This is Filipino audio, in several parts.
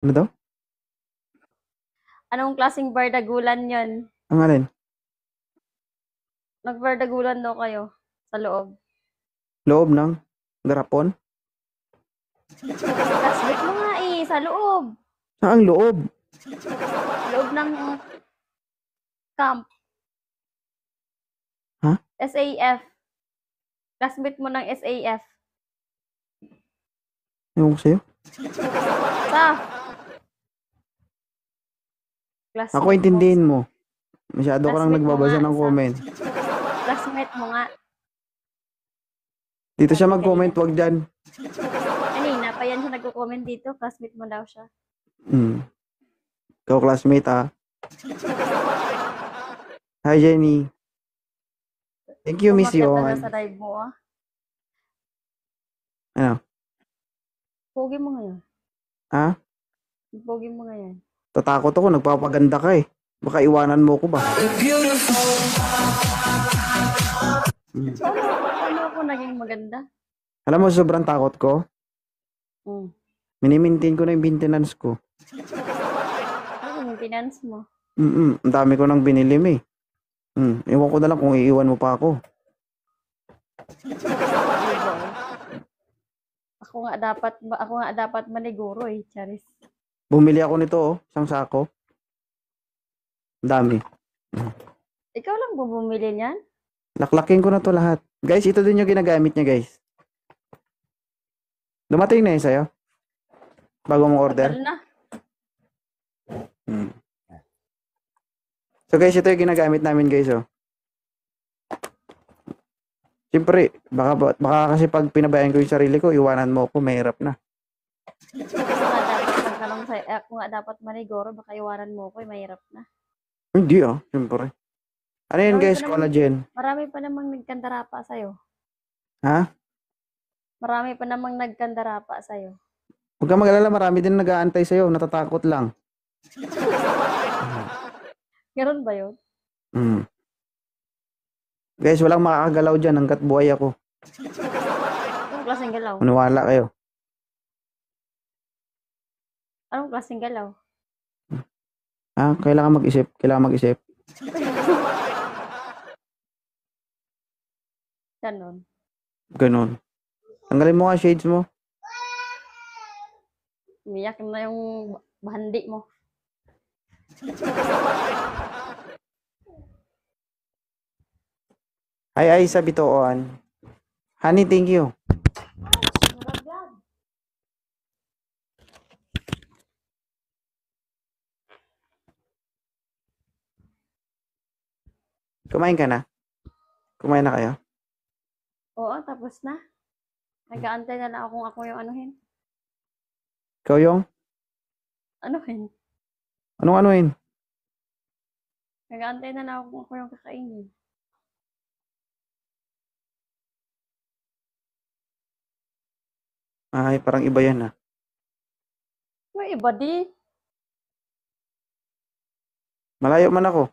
Ano daw? Anong klaseng bardagulan yon? Ang alin? Nagbardagulan daw kayo sa loob. Loob ng garapon? Classmate mo nga eh, sa loob. Saang loob? Loob ng camp. Ha? SAF. Classmate mo ng SAF. Ewan ko sa'yo. Sa Ako classmate mo. intindihin mo. Masyado ka lang Classmate mo nagbabasa nga. ng Sa comment. classmate mo nga. Dito siya Sabi mag-comment, kanina. wag dyan. Kanina pa yan siya nagko-comment dito. Classmate mo daw siya. Ikaw classmate ah. Hi Jenny. Thank you, Miss Umakyat na Yon. sa live mo ah. Ano? Pogi mo ngayon. Ha? Pogi mo ngayon. Tatakot ako, nagpapaganda ka eh. Baka iwanan mo ko ba? Paano ako naging maganda? Alam mo, sobrang takot ko. Minimaintain ko na yung maintenance ko. Ano yung finance mo? Ang dami ko nang binilim eh. Ewan ko na lang kung iiwan mo pa ako. Ako nga dapat maniguro eh, Charis. Bumili ako nito oh, isang sako. Ang dami. Ikaw lang bumili niyan? Laklakin ko na to lahat. Guys, ito din yung ginagamit niya guys. Dumating na yun sa'yo? Bago mong order? Tagal na. So guys, ito yung ginagamit namin guys oh. Siyempre, baka kasi pag pinabayaan ko yung sarili ko, iwanan mo ako, mahirap na. Ako nga dapat maniguro, baka iwanan mo ko, mahirap na. Hindi ah, siyempre. Ano yan guys, collagen? Marami pa namang nagkandarapa sa'yo. Ha? Marami pa namang nagkandarapa sa'yo. Huwag kang mag-alala, marami din nag-aantay sa'yo, natatakot lang. Meron ba yun? Guys, walang makakagalaw dyan hanggat buhay ako. Anong klaseng galaw? Maniwala kayo. Anong klaseng galaw? Kailangan mag-isip. Ganon. Tanggalin mo nga shades mo. Umiyak na yung bahandi mo. Ay, sa bitoon. Honey, thank you. Kumain ka na? Kumain na kayo? Oo, tapos na. Nag-aantay na lang ako yung anuhin. Ikaw yung? Anuhin? Anong anuhin? Nag-aantay na lang ako yung kakainin. Ay, parang iba yan ah. Yung iba di. Malayo man ako.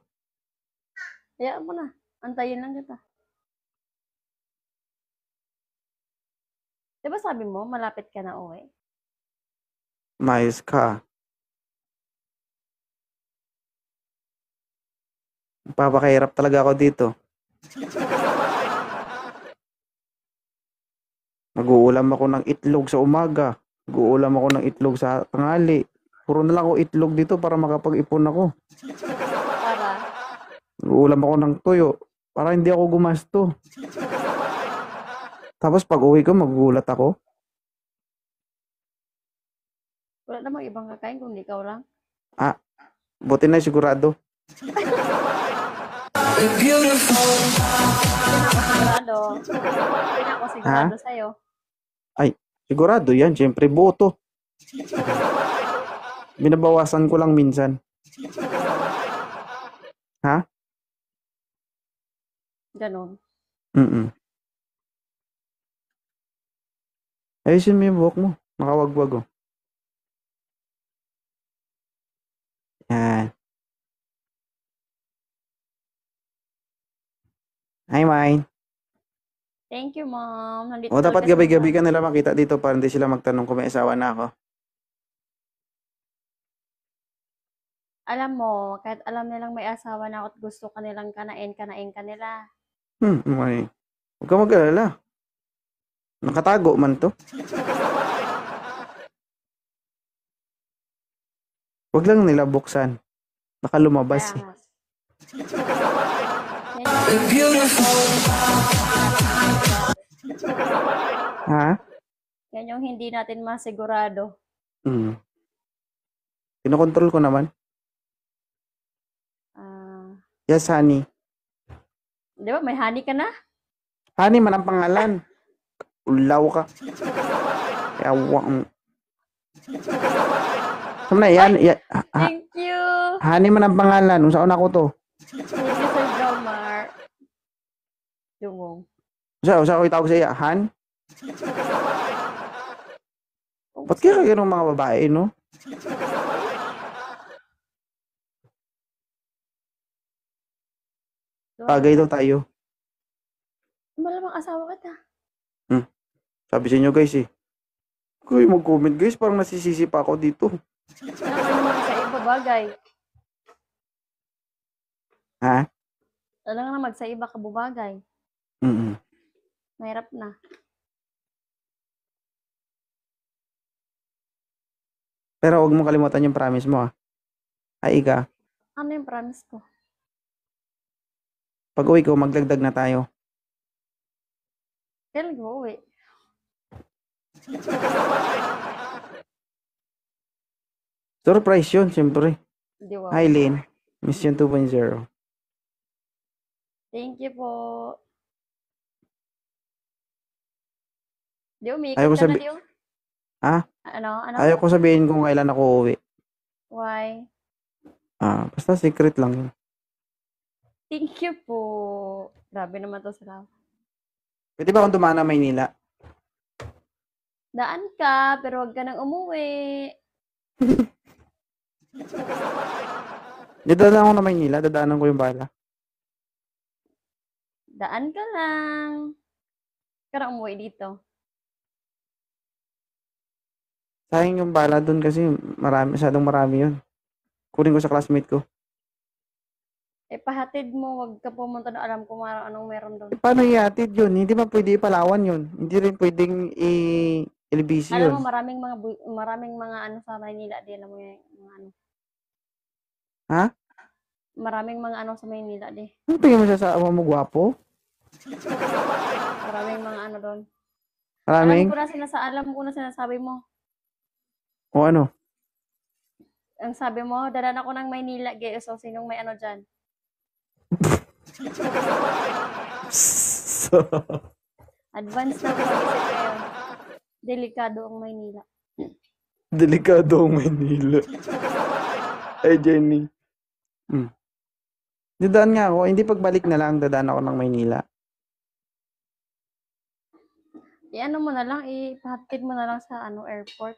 Hayaan mo na. Antayin lang kita. Diba sabi mo, malapit ka na uwi? Mayos ka. Papakahirap talaga ako dito. Mag-uulam ako ng itlog sa umaga. Mag-uulam ako ng itlog sa tanghali. Puro na lang ako itlog dito para makapag-ipon ako. Para? Mag-uulam ako ng tuyo para hindi ako gumasto. Tapos pag uwi ko, magugulat ako. Wala namang ibang kakain kung ikaw lang. Buti na sigurado. Hindi na ako sigurado sa'yo. Ay, sigurado yan. Siyempre, boto. Binabawasan ko lang minsan. Ha? Ganon. Ayusin mo yung buhok mo. Nakawagwag oh. Yan. Hi, Mine. Thank you, Mom. Dapat gabi-gabi ka nila makita dito para hindi sila magtanong kung may asawa na ako. Alam mo, kahit alam nilang may asawa na ako at gusto kanilang kanain ka nila. May. Huwag ka mag-alala. Nakatago man to. Huwag lang nila buksan. Baka lumabas Kaya eh. nga. Ha? Yan yung hindi natin masigurado. Hmm. Kinokontrol ko naman. Ah, Yes, honey. di ba, may honey ka na? Honey man ang pangalan. Ulaw ka. Yawa. Saan na yan? Thank you! Honey man ang pangalan. Kung saan ako to? Thank you, Sir Jomar. Dungong. Saan ako itawag sa iya? Han? Ba't kaya ganun mga babae, no? Bagay daw tayo. Malamang asawa ka ta. Sabi sa inyo guys eh. Kuy, mag-comment guys. Parang nasisisi pa ako dito. Alam naman sa iba bagay. Ha? Alam nga naman sa iba ka bubagay. Mm-mm. Mahirap na. Pero huwag mo kalimutan yung promise mo ah. Ay, ika. Ano yung promise ko? Pag uwi ko, maglagdag na tayo. Kailan ko uwi? Surprise yun, siyempre. Di ba? Hi, Lynn. Mission 2.0. Thank you po. Di umiikot Ayaw ko ka na, sabi- Dio? Ha? Ano? Ayaw ko sabihin kung kailan ako uuwi. Why? Basta secret lang yun. Thank you po. Grabe naman to sila. Pwede ba akong dumaan na Maynila? Daan ka, pero wag ka nang umuwi. Dadaanan ako na Maynila. Dadaanan ko yung bala. Daan ka lang. Kaya umuwi dito. Sayang yung bala dun kasi masyadong marami yun. Kunin ko sa classmate ko. Pahatid mo, wag ka pumunta na alam ko anong meron doon. Paano ihatid yun? Hindi ba pwede ipalawan yun? Hindi rin pwedeng i-LBC yun. Alam mo, maraming mga ano sa Maynila. Di alam mo yung mga ano. Ha? Maraming mga ano sa Maynila, di. Ano tingin mo siya sa ama mo gwapo? Maraming mga ano doon. Maraming? Alam ko na sinasabi mo. O ano? Ang sabi mo, dalan ako ng Maynila, gay. So, sinong may ano dyan? Advance na ako mag-isip ngayon. Delikado ang Maynila. Delikado ang Maynila. Ay, Jenny. Dadaan nga ako. Hindi pagbalik na lang, dadaan ako ng Maynila. Ano mo na lang, ipahatid mo na lang sa airport.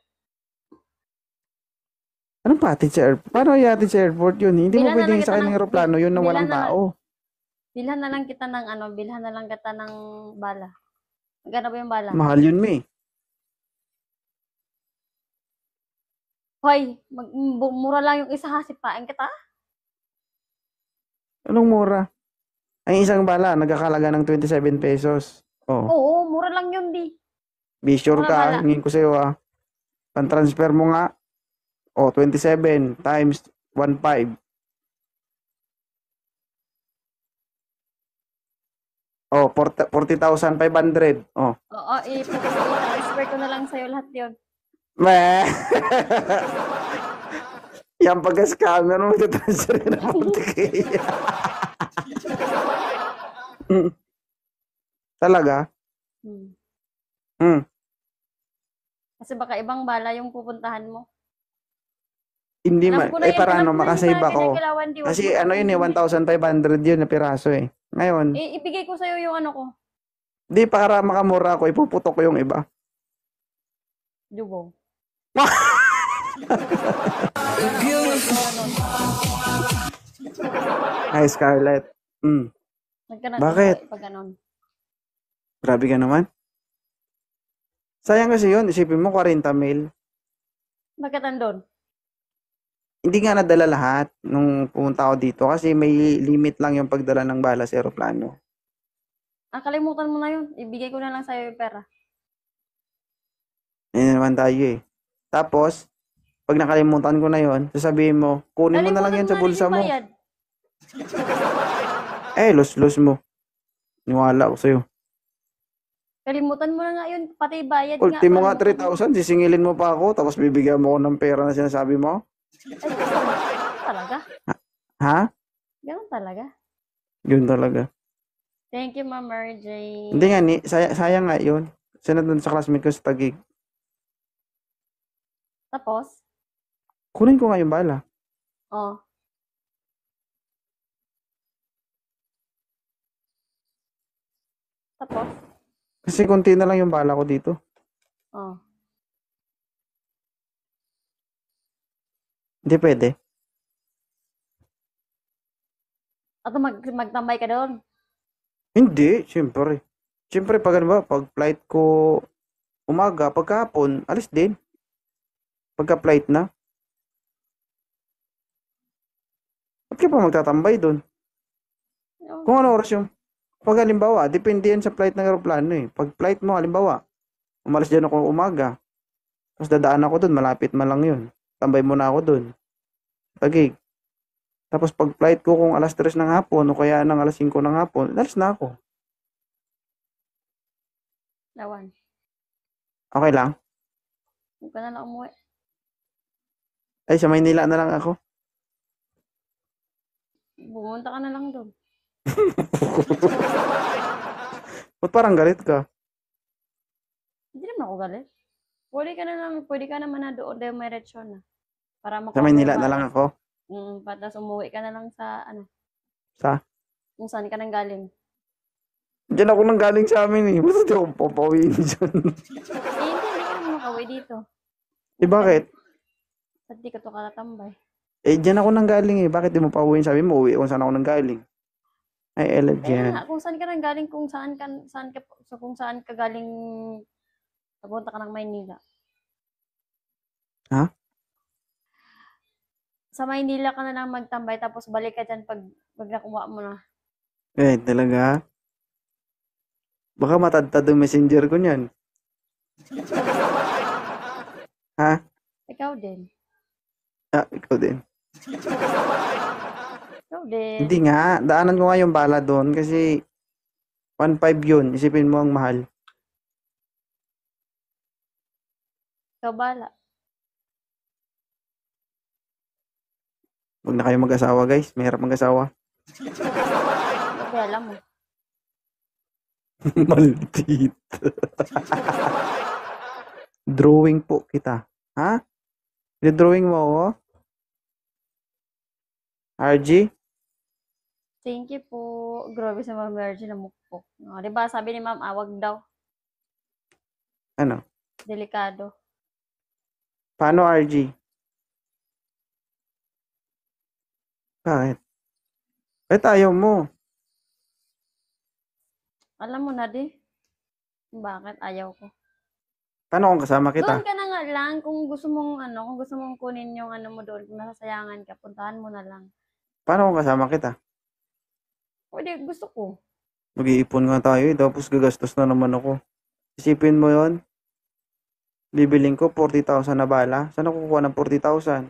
Anong patid sa airport? Paano ihatid sa airport yun? Hindi mo Bilhan na pwedeng lang kita sakay ng ng- aeroplano yun na bilhan walang na lang- tao. Bilhan na lang kita ng bala. Magkano ba yung bala? Mahal yun, May. Hoy, mura lang yung isa ha, sipain kita. Anong mura? Ang isang bala, nagkakalaga ng 27 pesos. Oh, Oo, mura lang yun, di. be sure mura ka. bala. Hingin ko sa'yo ah. Pan-transfer mo nga. 27 times 1.5. 40,500. Oo, i-transfer ko na lang sa'yo lahat yun. Meh. Yan pagka-scammer mo, transfer na puti. Talaga? Hmm. Kasi baka ibang bala yung pupuntahan mo. Hindi Alam man. ko na yun, Paano alam ko na makasave yung mga ako? kinakailangan, di, wag Kasi mo ano yun eh, sabihin. 1,500 yun na piraso eh. Ngayon, Ibigay ko sa'yo yung ano ko. di para makamura ako, ipuputok ko yung iba. Dubo. Hi, Scarlett. Bakit? Pag ganon. Grabe ka naman. Sayang kasi yun. Isipin mo, 40 mil. Bakit andun? Hindi nga nadala lahat nung pumunta ako dito kasi may limit lang yung pagdala ng bala sa eroplano. Kalimutan mo na yun. Ibigay ko na lang sa'yo yung pera. Ayun naman tayo eh. Tapos, pag nakalimutan ko na yon, sasabihin mo, kunin mo na lang Nalimutan yan mo sa na rin bulsa yung mo. bayad. Lus mo. Niwala ko sa'yo. Kalimutan mo na nga yun. Pati bayad nga. Ultimo nga Kalimutan mo. 3,000, sisingilin mo pa ako, tapos bibigyan mo ako ng pera na sinasabi mo? Ay, ganun talaga. Ha? Ganun talaga. Yun talaga. Thank you, Ma'am RJ. Hindi nga, sayang nga yun. Kasi nandun sa classmate ko sa Taguig. Tapos, Kunin ko nga yung bala. oh. Tapos, Kasi konti na lang yung bala ko dito. oh. Hindi pwede. At magtambay ka doon. Hindi, siyempre. Siyempre, pag ano ba, pag flight ko umaga, pagkahapon, alis din. Pagka-flight na. Ba't ka pa magtatambay doon? Oh. Kung ano oras yung, pag halimbawa, depende yan sa flight ng aeroplano eh. Pag flight mo, halimbawa, umalis dyan ako umaga, tapos dadaan ako doon, malapit man lang yun. Tambay muna ako doon. Tagig. Tapos pag flight ko kung alas 3 ng hapon o kaya ng alas 5 ng hapon, alis na ako. Lawan. Okay lang? Huwag ka na lang umuwi. Ay, sa Maynila na lang ako. Bumunta ka na lang doon. Ba't parang galit ka? Hindi naman ako galit. Pwede ka naman na doon dahil may retsyon na. Para Sa Maynila na lang ako. Tapos umuwi ka na lang sa, Sa? kung saan ka nang galing. Diyan ako nang galing sa amin eh. Basta di ako papawiin dyan. Hindi ka naman makauwi dito. Bakit? Ba't di ka to katatambay? Diyan ako nang galing eh. Bakit di mo pauwiin? Sabi mo, uwi kung saan ako nang galing. Ay, Ella Kaya dyan. nga, kung saan ka nang galing, kung saan ka galing, papunta ka ng Maynila. Ha? Sa Maynila ka na lang magtambay, tapos balik ka dyan pag nakuha mo na. Talaga? Baka matadtad yung messenger ko niyan. Ha? Ikaw din. Ikaw din. Ikaw din. Hindi nga. Daanan ko nga yung bala doon kasi 1.5 yun. Isipin mo ang mahal. Ikaw bala. Huwag na kayo mag-asawa guys. Mahirap mag-asawa. Kasi alam mo. Maldit. Drawing po kita. Ha? Drawing mo ako? RG? Thank you po. Grabe sa mga merge na mukpok. Diba sabi ni ma'am, wag daw. Ano? Delikado. Paano RG? Bakit? Ayaw mo. Alam mo na di. Bakit ayaw ko? Paano kung kasama kita? Doon ka na nga lang kung gusto mong kunin yung mo doon, kung nasasayangan ka, puntahan mo na lang. Paano kung kasama kita? Pwede, gusto ko. Mag-iipon nga tayo tapos gagastos na naman ako. Isipin mo yon. Bibiling ko 40,000 na bala. Saan ako kukuha ng 40,000?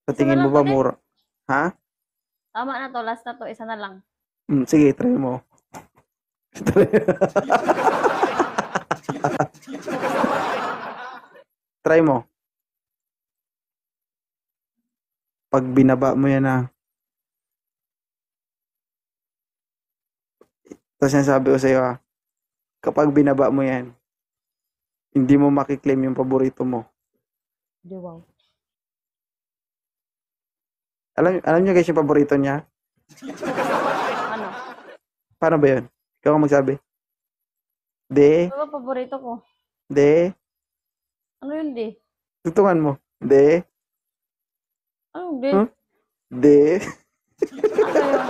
Sa tingin mo ba mura? Ha? Tama na to, last na to, isa na lang. Sige, try mo. Try mo. Pag binaba mo yan tapos sinasabi ko sa'yo kapag binaba mo yan, hindi mo makiklaim yung paborito mo. Di wow. Alam niyo guys yung paborito niya? Ano? Paano ba yun? Ikaw ang magsabi. De. Ano ba paborito ko? De. Ano yun di? Tutungan mo. De. Ano di? Huh? De. Ano yun?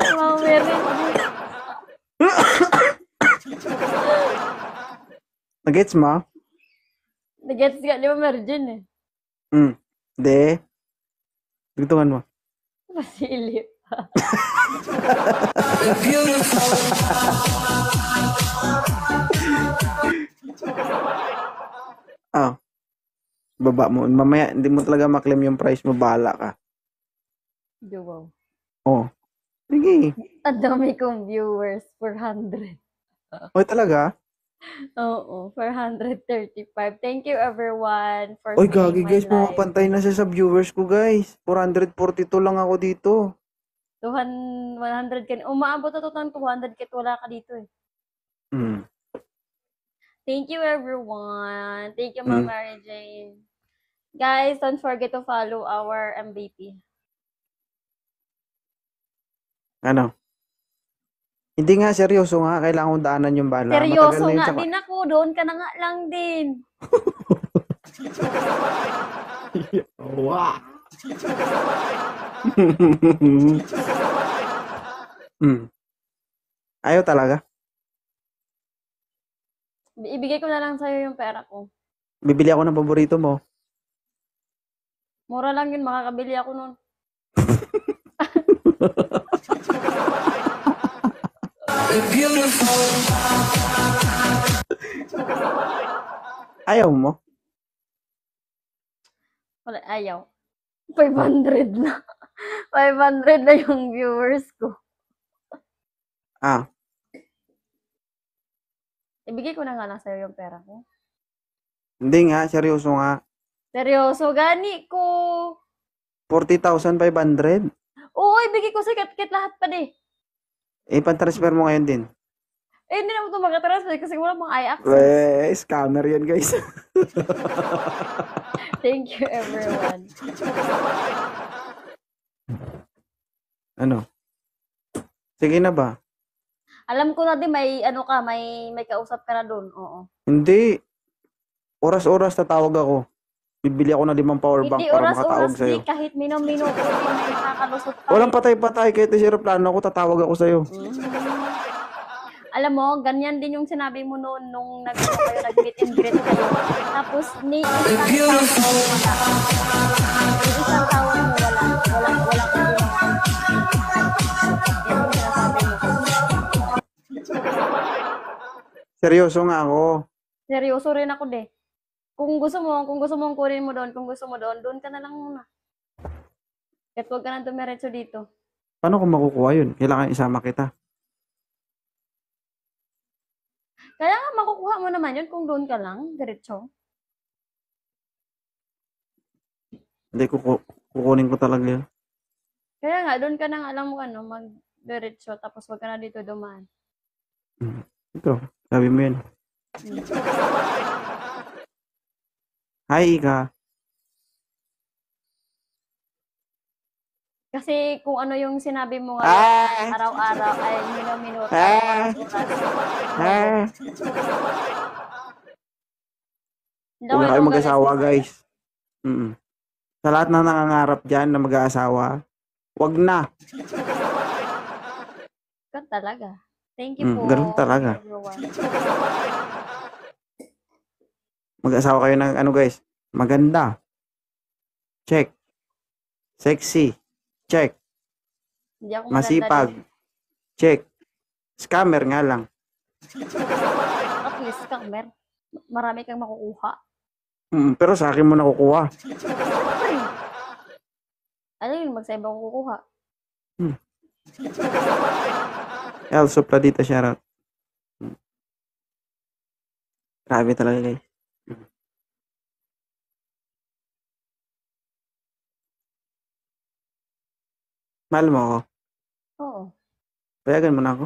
Di, Ma'am Mary. Nagets mo? Nagets nga, di ba virgin eh? Hindi. Dugtungan mo. Masilip. Ah, baba mo. Mamaya, hindi mo talaga maklaim yung price mo. Bahala ka. Wow. Oh. Sige. Ang dami kong viewers, 400. Oy, talaga? Oo, 435. Thank you everyone for Oy, seeing gagi my guys. live. Pumapantay na siya sa viewers ko, guys. 442 lang ako dito. 100 ka. Umaabot na to ng 200 kahit wala ka dito eh. Hmm. Thank you everyone. Thank you Ma'am Mary Jane. Guys, don't forget to follow our MVP. Ano? Hindi nga, seryoso nga. Kailangan kong daanan yung bala. Seryoso Matagal na yun nga sa... din ako. Doon ka na nga lang din. Wow. Ayaw talaga. Ibigay ko na lang sa'yo yung pera ko. Bibili ako ng paborito mo. Mura lang yun. Makakabili ako nun. Ayaw mo? Wala, ayaw. 500 na. 500 na yung viewers ko. Ah, Ibigay ko na nga lang sa'yo yung pera ko. hindi nga. Seryoso nga. Seryoso, gani ko. 40,500. Oo, ibigay ko sa'yo kit lahat pa di. Pan-transfer mo ngayon din. Eh, hindi na mo ito mag-transfer kasi wala pang i-access. Scammer yan, guys. Thank you, everyone. Ano? Sige na ba? Alam ko na din may ano ka, may kausap ka na doon. Oo. Hindi. Oras-oras tatawag ako. Bibili ako ng 5 power bank Hindi para makatawag oras-oras sa'yo. di kahit minuto din may makakalusot pa. Walang patay-patay. Kahit sa aeroplano ako, tatawag ako sa'yo. Alam mo, ganyan din yung sinabi mo noon nung nag-meet and greet kayo. Tapos, ni isang tawag mo wala. Wala ka din. Yan yung sinasabi mo. Seryoso nga ako. Seryoso rin ako de. Kung gusto mong kunin mo doon, kung gusto mo doon ka na lang muna. Kahit huwag ka na dumiretso dito. Paano ko makukuha yun? Kailangan isama kita. Kaya nga makukuha mo naman yun kung doon ka lang, diretso. Hindi, kukunin ko talaga yun. Kaya nga, doon ka na nga lang mag-diretso, tapos huwag ka na dito dumaan. Ito, sabi mo yun. Hi, Ika. Kasi kung ano yung sinabi mo nga, Ah! araw-araw, ay minuto, Ah! oras. Hindi Huwag na kayo itong mag-asawa, galit. guys. Sa lahat na nangangarap dyan na mag-aasawa, wag na. Ka talaga. Thank you po. Ganun talaga. Everyone. Mag-asawa kayo ng ano, guys? Maganda. Check. Sexy. Check. Hindi ako maganda Masipag. din. Check. Scammer nga lang. At least, Kamer, marami kang makukuha. Pero sa akin mo nakukuha. Ano yun, magsa iba kukuha. El Supladita, shoutout. Grabe talaga, guys. Mahal mo ako. Oo. Payagan mo na ako.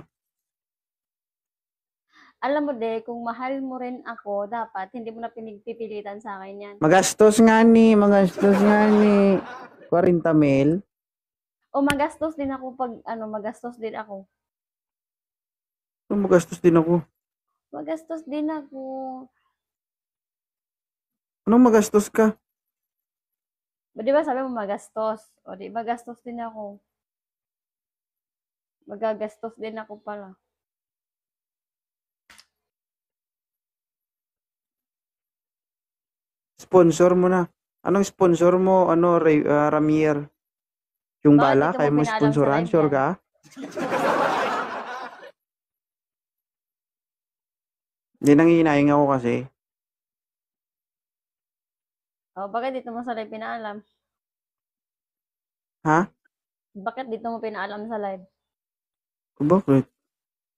Alam mo de, kung mahal mo rin ako, dapat hindi mo na pinagpipilitan sa akin yan. Magastos nga ni. 40 mil. O magastos din ako pag, magastos din ako. Magastos din ako. Magastos din ako. Anong magastos ka? Di ba sabi mo magastos? O di magastos din ako. Magagastos din ako pala. Sponsor mo na. Anong sponsor mo? Ano, Ramier? Yung Bakit bala? dito mo Kaya mo pinaalam sa sponsoran? live Sure yan? ka? Hindi, nangihinayang ako kasi. Oh, bakit dito mo sa live pinaalam? Ha? Bakit dito mo pinaalam sa live? Bakit?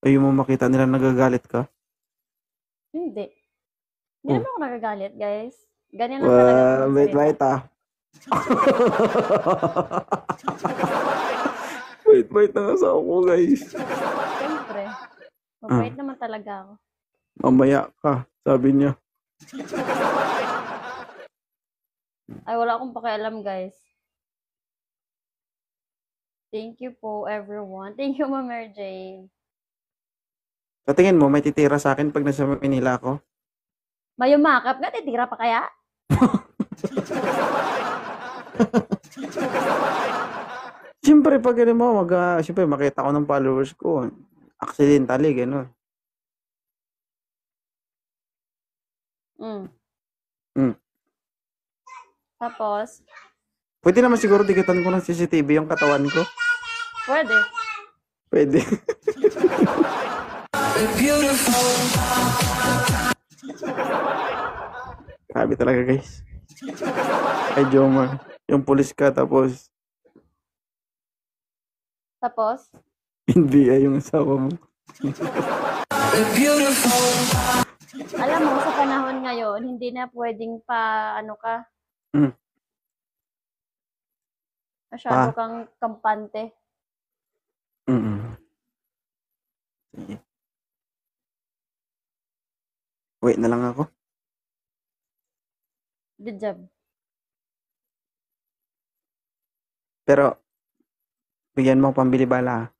Ayaw mo makita nila nagagalit ka? Hindi. Hindi Oh. naman ako nagagalit, guys. Ganyan lang talaga ako Wait, magsalita. wait ah. Wait na nga sa ako, guys. Siyempre. Mabait naman talaga ako. Mamaya ka, sabi niya. Ay, wala akong pakialam, guys. Thank you po, everyone. Thank you, Ma'am Mary Jane. Sa tingin mo, may titira sa akin pag nasa Manila ako? May umakap nga, titira pa kaya? Siyempre, pag ano mo, siyempre, makita ko ng followers ko. Accidentally, gano'n. Mm. Tapos, Pwede naman siguro dikitan ko ng CCTV yung katawan ko. pwede. Pwede. Sabi talaga, guys. Ay, Jomar. Yung pulis ka, tapos Tapos, NBI yung asawa mo. alam mo, sa panahon ngayon, hindi na pwedeng ano ka, Mm. masyado kang kampante. Sige. Wait na lang ako. Good job. Pero, bigyan mo pambili bala.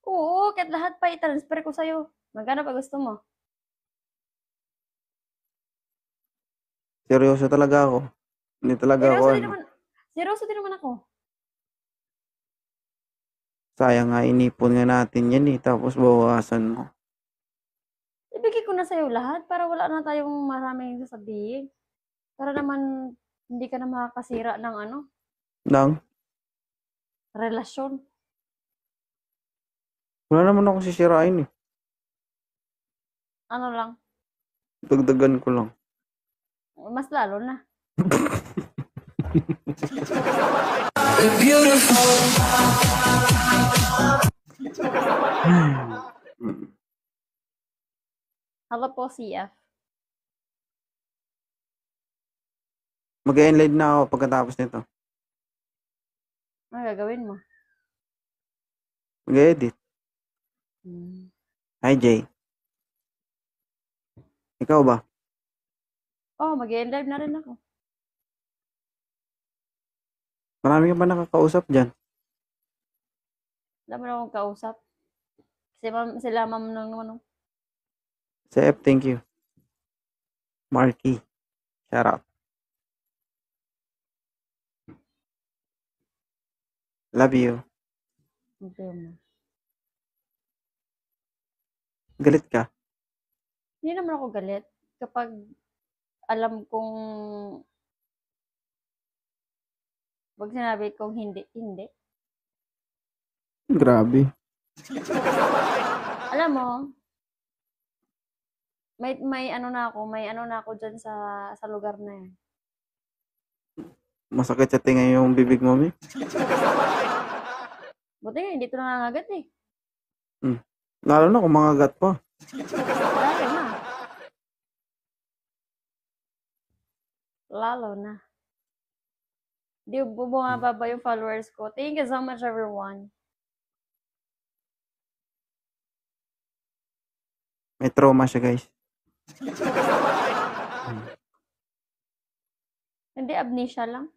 Oo, kahit lahat pa i-transfer ko sa'yo. Magkano pa gusto mo? Seryoso talaga ako. Hindi talaga ako, Seryoso din naman ako. sayang nga, inipon nga natin yan eh. Tapos bawasan mo. Ibigay ko na sa'yo lahat para wala na tayong maraming sasabihin. Para naman hindi ka na makakasira ng Nang, relasyon. wala naman ako sisirain eh. Ano lang, Dagdagan ko lang. mas lalo na. Hello po, CF. Mag-e-enlive na ako pagkatapos nito. Ano gagawin mo? Mag-edit. Hi, Jay. Ikaw ba? Oh, mag-live na rin ako. Marami ka pa nakakausap dyan. Wala mo na akong kausap. Sila ma'am nung Sef, thank you. Marky. Shout out. Love you. Galit ka? Hindi naman ako galit. Kapag alam kong pag sinabi kong hindi, hindi. Grabe. Alam mo, may ano na ako dyan sa lugar na yan. Masakit sa tinga yung bibig mo, mi? Buti nga, hindi ito nangangagat eh. Lalo na kung mga gat pa. Lalo na. Lalo na. Di bumababa yung followers ko. Thank you so much, everyone. May trauma siya, guys. Hindi, amnesia lang.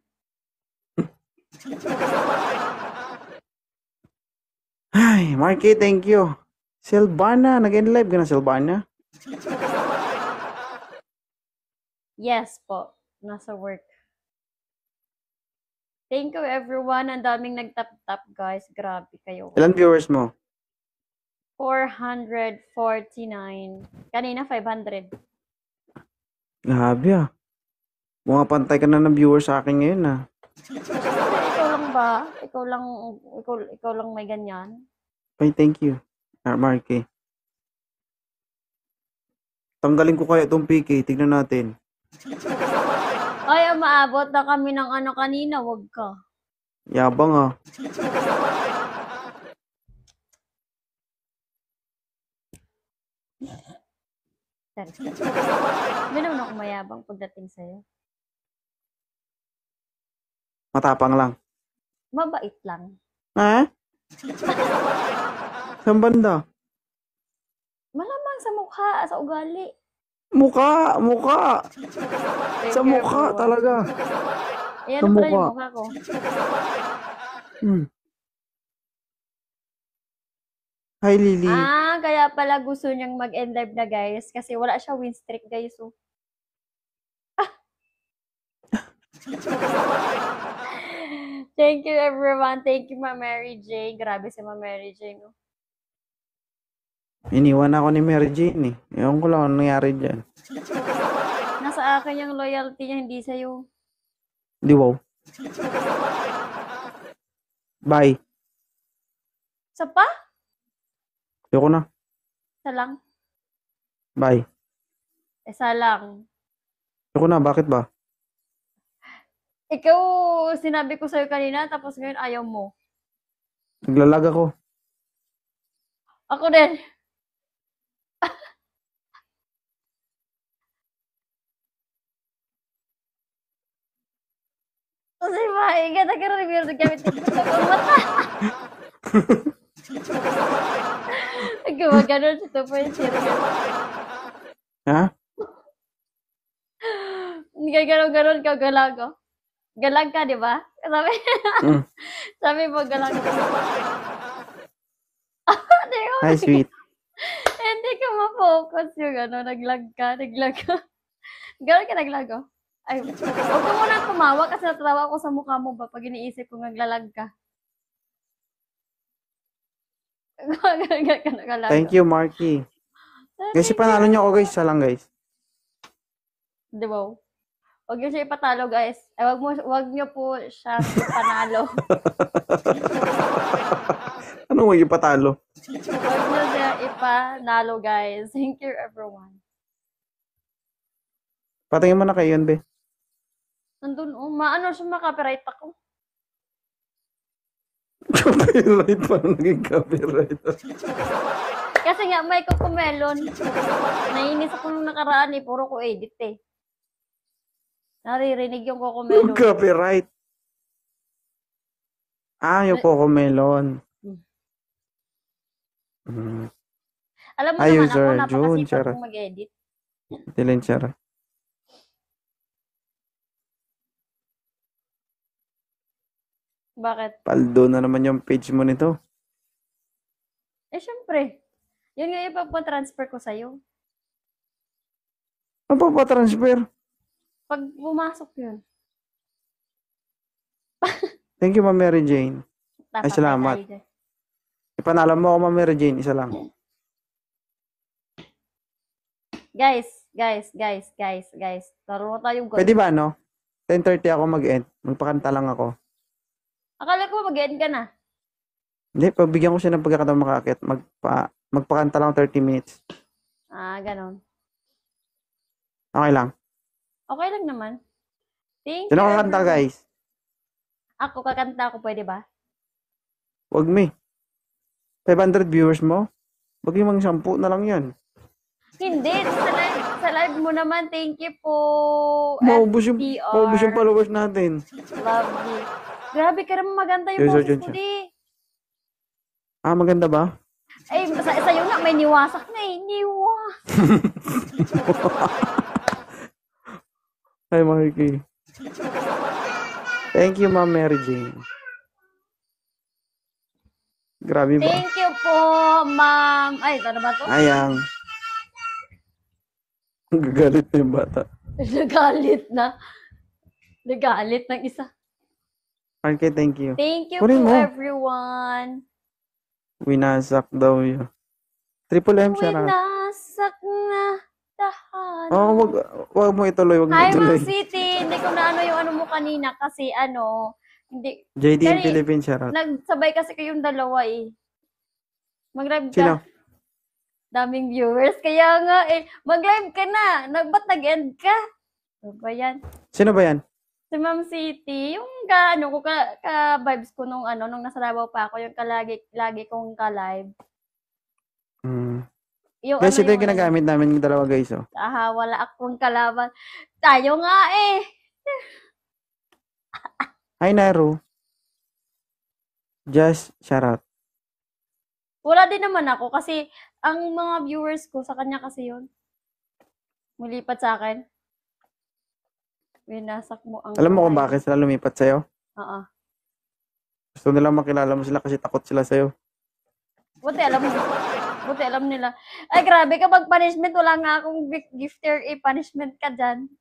Ay, Marky, thank you. Silvana, nag-live ka na, Silvana? Yes po. Nasa work. Thank you, everyone. Ang daming nagtap-tap, guys. Grabe kayo. Ilan viewers mo? 449. Kanina, 500. Grabe ah. Mga pantay ka na ng viewer sa akin ngayon, ah. Siyempre, ikaw lang ba? Ikaw lang may ganyan? Ay, thank you. Marky. Tanggalin ko kaya itong PK. Tignan natin. Ay, maabot na kami ng ano kanina, wag ka. Yabang, ah. Hindi naman ako mayabang pagdating sa'yo. Matapang lang. Mabait lang. Ha? Saan banda? Malamang sa mukha, sa ugali. Mukha! Sa Thank you, mukha everyone. talaga. Ayan Sa na pala mukha. yung mukha ko. Hi, Lily. Kaya pala gusto niyang mag-end live na, guys. Kasi wala siya win streak, guys. So. Thank you, everyone. Thank you, Ma Mary Jane. Grabe si Ma Mary Jane. Oh. Iniwan ako ni Mary Jane, eh. Ewan ko lang ano nangyari dyan. Nasa akin yung loyalty niya, hindi sa'yo. Di wow. Bye. Sa pa? Ayoko na. Isa lang? Bye. Isa lang. Ayoko na. Bakit ba? Ikaw, sinabi ko sa'yo kanina, tapos ngayon ayaw mo. Naglalag ako. Ako din. Kasi maiga na ka rin yung gamit ko sa mata. Nagawa ganun si 2.0. Ha? Gano'n ka, galag, oh. Galag ka, di ba? Sabi, sabi mo, galag ka. Hindi ko, Hi, sweet. hindi ko ma-focus yung ano, naglag ka. Gano'n ka naglag, oh. Ay, huwag ka muna tumawa kasi natawa ako sa mukha mo ba pag iniisip ko naglalag ka. Nagalag. Thank you, Marky. Guys, panalo niyo ako, guys. Isa lang, guys. Di ba? Huwag niyo siya ipatalo, guys. Ay, wag niyo po siya ipanalo. Anong huwag ipatalo? Huwag niyo siya ipanalo, guys. Thank you, everyone. Patingin mo na kayo yun, be. Nandun, maano siya makapiright ako. Copyright pa naging copyright. Kasi nga, may Cocomelon. Nainis ako nung nakaraan eh. Puro ko edit eh. Naririnig yung Cocomelon. Copyright. Yung Cocomelon. Alam mo Hi, naman user ako, June, napakasipag Chara. kong mag-edit. Dylan Chara. Bakit? Paldo na naman yung page mo nito. Eh, syempre. Yun nga yung papatransfer ko sa'yo. Ano pa transfer? Pag pumasok yun. Thank you, Ma'am Mary Jane. Ay, Napapay salamat. tayo dyan. Ipanalo mo ako, Ma'am Mary Jane. Isa lang. Guys. Laro tayong goal. Pwede ba, no? 10:30 ako mag-end. Magpakanta lang ako. Akala ko mag-end ka na. Hindi, pagbigyan ko siya ng pagkakataon makakit. Magpakanta lang 30 minutes. Ganon. Okay lang. Okay lang naman. Thank Sino you, kakanta, everyone. guys? Ako, kakanta ako, pwede ba? Huwag me. 500 viewers mo? Huwag yung mga 10 na lang yan. Hindi, sa live mo naman, thank you po. Maubos yung FTR. followers natin. Lovely. Grabe ka naman maganda yung User boses Jun mo, siya. di. Maganda ba? Ay, sa'yo nga, may niwasak na eh. Hi, Marky. Thank you, Ma'am Mary Jane. Grabe ba? Thank you po, ma'am. Ay, ano ba to? Ayang. Gagalit na yung bata. Nagalit na. Nagalit ng isa. Marky, thank you. Thank you Kunin po, mo. everyone. Winasak daw yun. Triple M siya na. Winasak na. Dahan. Oh, wag mo ituloy, wag mo Hi, ituloy. Ma'am City. Hindi ko na ano yung ano mo kanina kasi hindi, JD in Dali. Philippines, shoutout. nagsabay kasi kayong dalawa eh. Mag-live Sino? ka. Daming viewers. Kaya nga eh, mag-live ka na. Ba't nag-end ka? Ano ba yan? Sino ba yan? Si Ma'am City, yung ka-vibes ko nung nung nasa Davao pa ako, yung lagi kong ka-live. Hmm. Yung Guys, ito yung yung ginagamit namin yung dalawa, guys, oh. wala akong kalaban. Tayo nga eh. Hi, Naru. Just shoutout. Wala din naman ako kasi ang mga viewers ko sa kanya kasi yun. Mulipat sa akin. Winasak mo ang Alam mo kung buhay. bakit sila lumipat sa'yo? Oo. Gusto nilang makilala mo sila kasi takot sila sa'yo. Buti alam mo. Buti alam nila. Ay, grabe kapag punishment, wala nga akong gifter punishment ka dyan.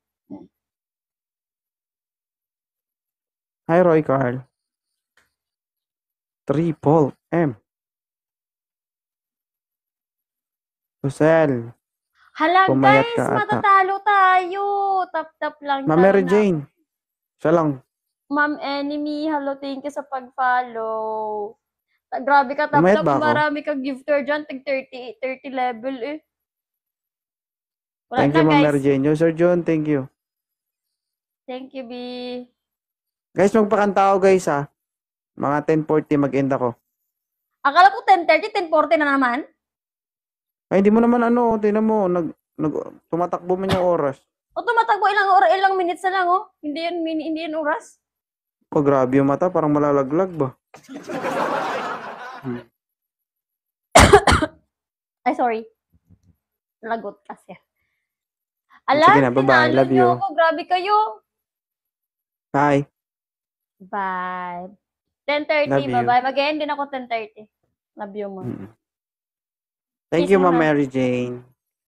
Hi, Roy Carl. Triple M. Rosel. Hala, Pumayat guys, ka ata. matatalo tayo. Tap-tap lang. Ma'am Tara Mary na. Jane. Siya lang. Ma'am Enemy, hello, thank you sa pag-follow. Grabe ka, Pumayat tap-tap. ba ako? Marami kang gifter dyan. Tig 30 level eh. Wala Thank na, you, Ma'am guys. Mary Jane. Yo, Sir John, thank you. Thank you, B. Guys, magpakanta ako, guys, ha. Mga 10:40 mag-end ako. Akala ko 10:30, 10:40 na naman. Ay, hindi mo naman ano, tingnan mo, tumatakbo man yung oras. O tumatakbo ilang minutes na lang, oh. Hindi yan oras. Oh, grabe yung mata, parang malalaglag ba? Ay, sorry. Lagot kasi. Sige Ala, na, bye-bye. tinalo Love niyo you. ako. Grabe kayo. Bye. Bye. Love 10:30, you. bye-bye. Mag-end din ako 10:30. Love you, mo. Thank Kiss you, Ma'am muna. Mary Jane.